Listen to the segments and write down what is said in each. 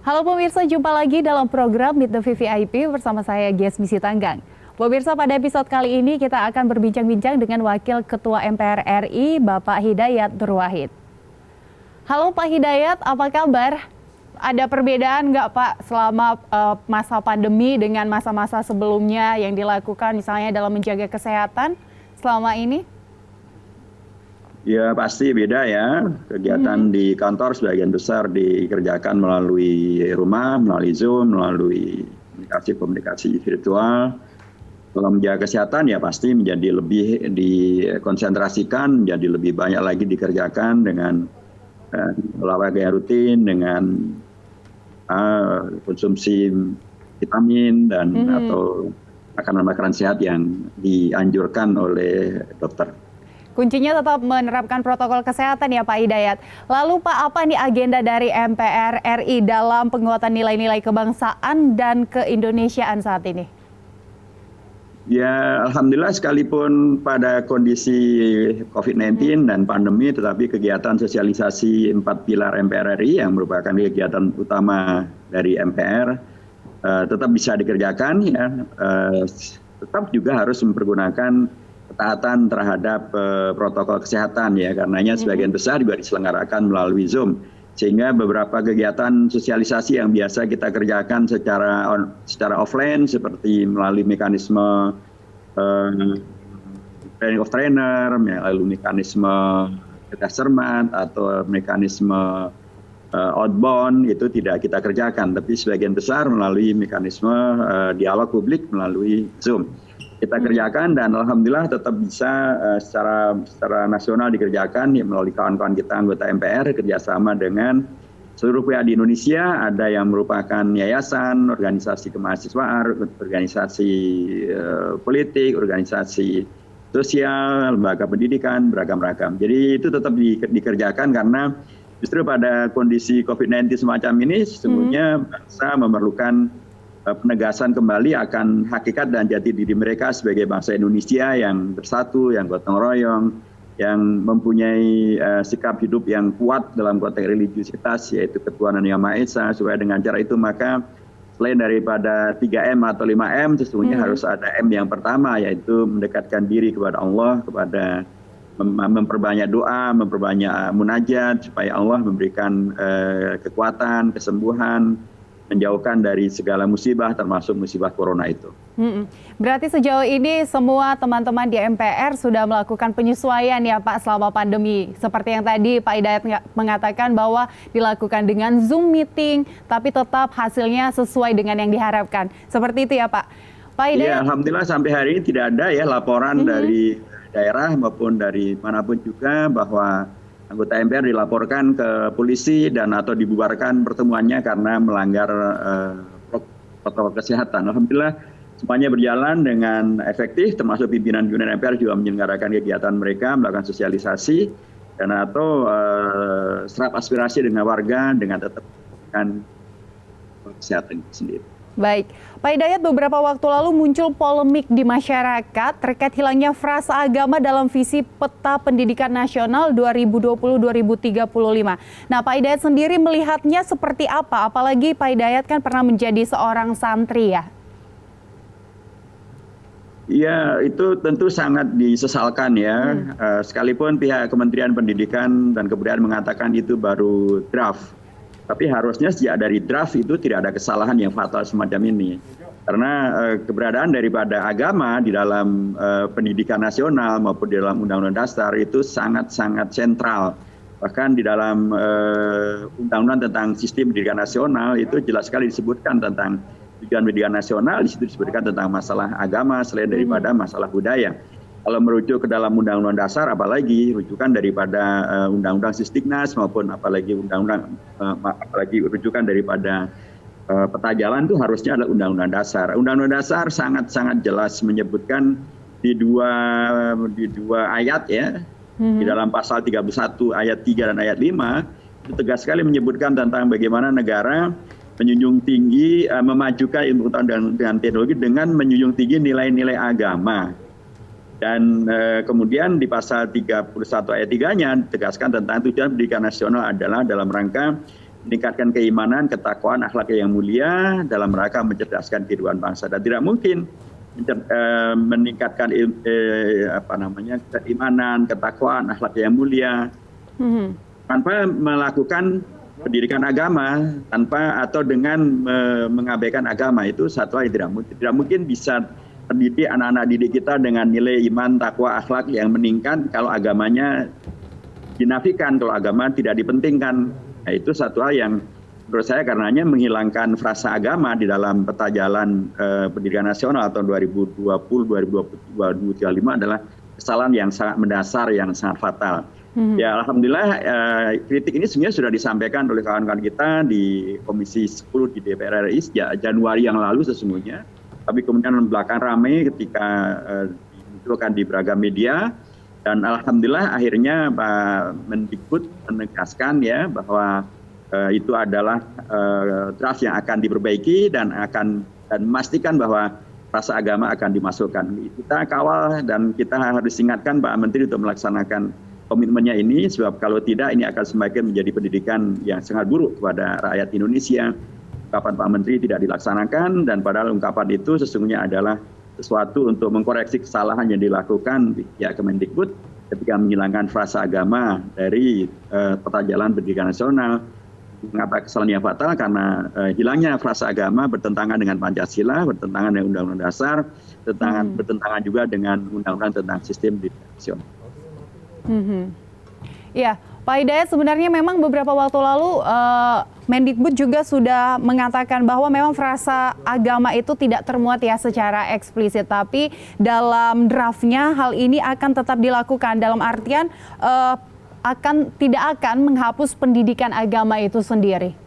Halo pemirsa, jumpa lagi dalam program Meet the VVIP bersama saya Gesmi Sitanggang. Pemirsa, pada episode kali ini kita akan berbincang-bincang dengan Wakil Ketua MPR RI, Bapak Hidayat Nur Wahid. Halo Pak Hidayat, apa kabar? Ada perbedaan nggak Pak selama masa pandemi dengan masa-masa sebelumnya yang dilakukan misalnya dalam menjaga kesehatan selama ini? Ya pasti beda ya, kegiatan di kantor sebagian besar dikerjakan melalui rumah, melalui Zoom, melalui komunikasi virtual. Kalau menjaga kesehatan ya pasti menjadi lebih dikonsentrasikan, menjadi lebih banyak lagi dikerjakan dengan olahraga yang rutin, dengan konsumsi vitamin dan atau makanan-makanan sehat yang dianjurkan oleh dokter. Kuncinya tetap menerapkan protokol kesehatan ya Pak Hidayat. Lalu Pak, apa nih agenda dari MPR RI dalam penguatan nilai-nilai kebangsaan dan keindonesiaan saat ini? Ya, alhamdulillah sekalipun pada kondisi COVID-19 dan pandemi, tetapi kegiatan sosialisasi 4 pilar MPR RI yang merupakan kegiatan utama dari MPR tetap bisa dikerjakan ya. Tetap juga harus mempergunakan ketaatan terhadap protokol kesehatan ya, karenanya sebagian besar juga diselenggarakan melalui Zoom, sehingga beberapa kegiatan sosialisasi yang biasa kita kerjakan secara offline seperti melalui mekanisme training of trainer, melalui mekanisme tes cermat atau mekanisme outbound itu tidak kita kerjakan, tapi sebagian besar melalui mekanisme dialog publik melalui Zoom. Kita kerjakan dan alhamdulillah tetap bisa secara nasional dikerjakan ya, melalui kawan-kawan kita anggota MPR kerjasama dengan seluruh pihak di Indonesia, ada yang merupakan yayasan, organisasi kemahasiswaan, organisasi politik, organisasi sosial, lembaga pendidikan, beragam-ragam. Jadi itu tetap dikerjakan karena justru pada kondisi COVID-19 semacam ini sesungguhnya bangsa memerlukan penegasan kembali akan hakikat dan jati diri mereka sebagai bangsa Indonesia yang bersatu, yang gotong royong, yang mempunyai sikap hidup yang kuat dalam konteks religiusitas, yaitu ketuhanan yang Maha Esa. Supaya dengan cara itu maka selain daripada 3M atau 5M, sesungguhnya harus ada M yang pertama, yaitu mendekatkan diri kepada Allah, kepada memperbanyak doa, memperbanyak munajat, supaya Allah memberikan kekuatan, kesembuhan, menjauhkan dari segala musibah termasuk musibah corona itu. Berarti sejauh ini semua teman-teman di MPR sudah melakukan penyesuaian ya Pak selama pandemi. Seperti yang tadi Pak Hidayat mengatakan bahwa dilakukan dengan Zoom meeting, tapi tetap hasilnya sesuai dengan yang diharapkan. Seperti itu ya Pak. Pak Hidayat. Ya, alhamdulillah sampai hari ini tidak ada ya laporan dari daerah maupun dari manapun juga bahwa anggota MPR dilaporkan ke polisi dan atau dibubarkan pertemuannya karena melanggar protokol kesehatan. Alhamdulillah semuanya berjalan dengan efektif, termasuk pimpinan MPR juga menyelenggarakan kegiatan mereka, melakukan sosialisasi dan atau serap aspirasi dengan warga dengan tetap melakukan kesehatan itu sendiri. Baik, Pak Hidayat, beberapa waktu lalu muncul polemik di masyarakat terkait hilangnya frasa agama dalam visi peta pendidikan nasional 2020-2035. Nah, Pak Hidayat sendiri melihatnya seperti apa? Apalagi Pak Hidayat kan pernah menjadi seorang santri ya? Ya, itu tentu sangat disesalkan ya. Sekalipun pihak Kementerian Pendidikan dan Kebudayaan mengatakan itu baru draft. Tapi harusnya sejak dari draft itu tidak ada kesalahan yang fatal semacam ini. Karena keberadaan daripada agama di dalam pendidikan nasional maupun di dalam Undang-Undang Dasar itu sangat-sangat sentral. Bahkan di dalam Undang-Undang tentang Sistem Pendidikan Nasional itu jelas sekali disebutkan tentang tujuan pendidikan nasional, di situ disebutkan tentang masalah agama selain daripada masalah budaya. Kalau merujuk ke dalam Undang-Undang Dasar, apalagi rujukan daripada Undang-Undang Sisdiknas maupun apalagi rujukan daripada peta jalan itu harusnya adalah Undang-Undang Dasar. Undang-Undang Dasar sangat jelas menyebutkan di dua ayat ya, di dalam pasal 31 ayat 3 dan ayat 5 itu tegas sekali menyebutkan tentang bagaimana negara menjunjung tinggi memajukan ilmu pengetahuan dan teknologi dengan menjunjung tinggi nilai-nilai agama. Dan kemudian di pasal 31 ayat 3-nya ditegaskan tentang tujuan pendidikan nasional adalah dalam rangka meningkatkan keimanan, ketakwaan, akhlak yang mulia dalam rangka mencerdaskan kehidupan bangsa. Dan tidak mungkin meningkatkan keimanan, ketakwaan, akhlak yang mulia tanpa melakukan pendidikan agama, atau dengan mengabaikan agama. Itu satu hal yang tidak mungkin. Tidak mungkin bisa mendidik anak-anak didik kita dengan nilai iman, takwa, akhlak yang meningkat kalau agamanya dinafikan, kalau agama tidak dipentingkan. Nah, itu satu hal yang menurut saya karenanya menghilangkan frasa agama di dalam peta jalan pendidikan nasional tahun 2020-2035 adalah kesalahan yang sangat mendasar, yang sangat fatal. Ya, alhamdulillah kritik ini sebenarnya sudah disampaikan oleh kawan-kawan kita di Komisi 10 di DPR RI sejak Januari yang lalu sesungguhnya. Tapi kemudian belakang ramai ketika dimunculkan di beragam media. Dan alhamdulillah akhirnya Pak Mendikbud menegaskan ya bahwa itu adalah draft yang akan diperbaiki dan memastikan bahwa rasa agama akan dimasukkan. Kita kawal dan kita harus ingatkan Pak Menteri untuk melaksanakan komitmennya ini, sebab kalau tidak ini akan semakin menjadi pendidikan yang sangat buruk kepada rakyat Indonesia. Ungkapan Pak Menteri tidak dilaksanakan, dan padahal ungkapan itu sesungguhnya adalah sesuatu untuk mengkoreksi kesalahan yang dilakukan pihak Kemendikbud ketika menghilangkan frasa agama dari peta jalan pendidikan nasional. Mengapa kesalahan yang fatal? Karena hilangnya frasa agama bertentangan dengan Pancasila, bertentangan dengan Undang-Undang Dasar, bertentangan juga dengan Undang-Undang tentang sistem pendidikan nasional. Ya, Pak Hidayat, sebenarnya memang beberapa waktu lalu Mendikbud juga sudah mengatakan bahwa memang frasa agama itu tidak termuat ya secara eksplisit, tapi dalam draftnya hal ini akan tetap dilakukan, dalam artian tidak akan menghapus pendidikan agama itu sendiri.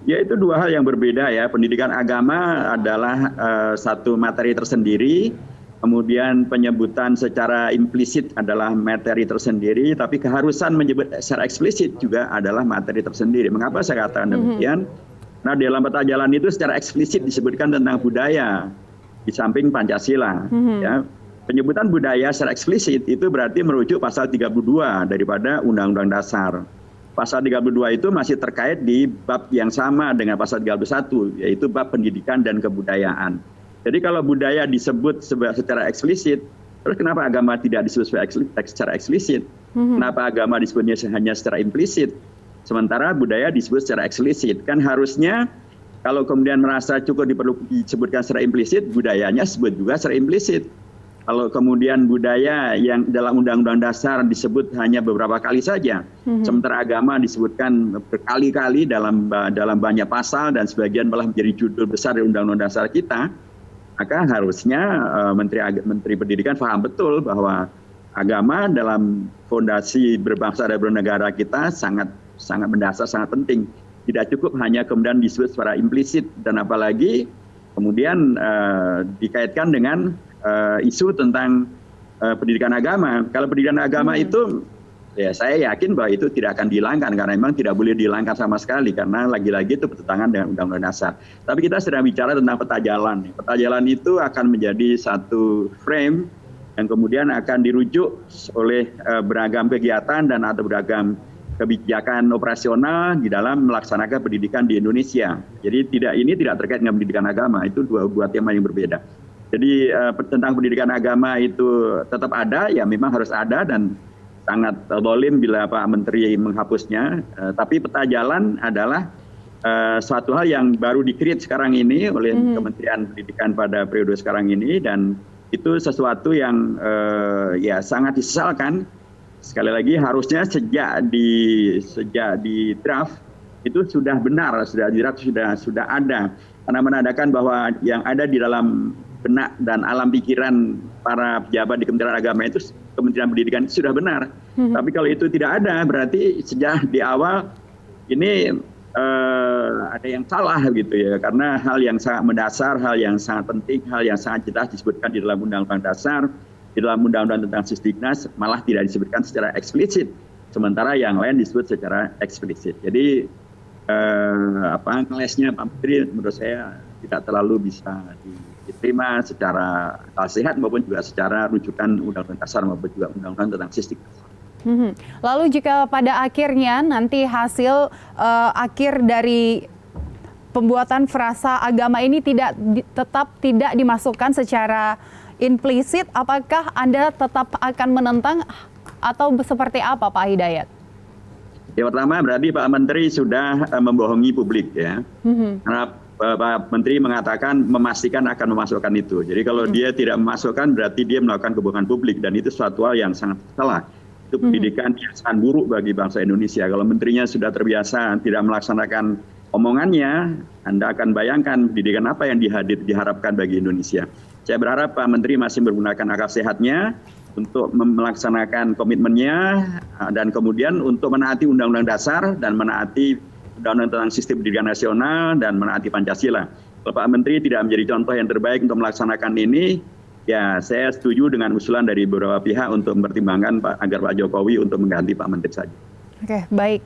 Ya, itu dua hal yang berbeda ya. Pendidikan agama adalah satu materi tersendiri. Kemudian penyebutan secara implisit adalah materi tersendiri, tapi keharusan menyebut secara eksplisit juga adalah materi tersendiri. Mengapa saya katakan demikian? Nah, di dalam peta jalan itu secara eksplisit disebutkan tentang budaya di samping Pancasila. Ya. Penyebutan budaya secara eksplisit itu berarti merujuk pasal 32 daripada Undang-Undang Dasar. Pasal 32 itu masih terkait di bab yang sama dengan pasal 31, yaitu bab pendidikan dan kebudayaan. Jadi kalau budaya disebut secara eksplisit, terus kenapa agama tidak disebut secara eksplisit? Kenapa agama disebutnya hanya secara implisit? Sementara budaya disebut secara eksplisit. Kan harusnya kalau kemudian merasa cukup disebutkan secara implisit, budayanya sebut juga secara implisit. Kalau kemudian budaya yang dalam Undang-Undang Dasar disebut hanya beberapa kali saja, sementara agama disebutkan berkali-kali dalam banyak pasal dan sebagian malah menjadi judul besar di Undang-Undang Dasar kita, maka harusnya Menteri Pendidikan paham betul bahwa agama dalam fondasi berbangsa dan bernegara kita sangat mendasar, sangat penting. Tidak cukup hanya kemudian disebut secara implisit, dan apalagi kemudian dikaitkan dengan isu tentang pendidikan agama. Kalau pendidikan agama itu, ya saya yakin bahwa itu tidak akan dihilangkan, karena memang tidak boleh dihilangkan sama sekali, karena lagi-lagi itu bertentangan dengan Undang-Undang Dasar. Tapi kita sedang bicara tentang peta jalan. Peta jalan itu akan menjadi satu frame yang kemudian akan dirujuk oleh beragam kegiatan dan atau beragam kebijakan operasional di dalam melaksanakan pendidikan di Indonesia. Jadi ini tidak terkait dengan pendidikan agama, itu dua tema yang berbeda. Jadi tentang pendidikan agama itu tetap ada, ya memang harus ada, dan sangat zalim bila Pak Menteri menghapusnya. Tapi peta jalan adalah suatu hal yang baru di-create sekarang ini oleh Kementerian Pendidikan pada periode sekarang ini, dan itu sesuatu yang ya sangat disesalkan. Sekali lagi harusnya sejak di draft itu sudah benar, sudah di draft sudah ada, karena menandakan bahwa yang ada di dalam benak dan alam pikiran para pejabat di Kementerian Agama itu, Kementerian Pendidikan itu sudah benar. Tapi kalau itu tidak ada, berarti sejak di awal ini ada yang salah gitu ya, karena hal yang sangat mendasar, hal yang sangat penting, hal yang sangat jelas disebutkan di dalam Undang-Undang Dasar, di dalam Undang-Undang tentang Sisdiknas malah tidak disebutkan secara eksplisit, sementara yang lain disebut secara eksplisit. Jadi ngelesnya Pak Menteri menurut saya tidak terlalu bisa diterima secara akal sehat maupun juga secara rujukan Undang-Undang Dasar maupun juga Undang-Undang tentang Sisdiknas. Lalu jika pada akhirnya nanti hasil akhir dari pembuatan frasa agama ini tetap tidak dimasukkan secara implisit, apakah Anda tetap akan menentang atau seperti apa Pak Hidayat? Ya, pertama berarti Pak Menteri sudah membohongi publik ya. Karena Pak Menteri mengatakan memastikan akan memasukkan itu. Jadi kalau dia tidak memasukkan berarti dia melakukan kebohongan publik dan itu suatu hal yang sangat salah. Itu pendidikan yang sangat buruk bagi bangsa Indonesia. Kalau menterinya sudah terbiasa tidak melaksanakan omongannya, Anda akan bayangkan pendidikan apa yang diharapkan bagi Indonesia. Saya berharap Pak Menteri masih menggunakan akal sehatnya untuk melaksanakan komitmennya dan kemudian untuk menaati Undang-Undang Dasar dan menaati Undang-Undang tentang Sistem Pendidikan Nasional dan menaati Pancasila. Kalau Pak Menteri tidak menjadi contoh yang terbaik untuk melaksanakan ini, ya saya setuju dengan usulan dari beberapa pihak untuk mempertimbangkan agar Pak Jokowi untuk mengganti Pak Menteri saja. Oke, baik.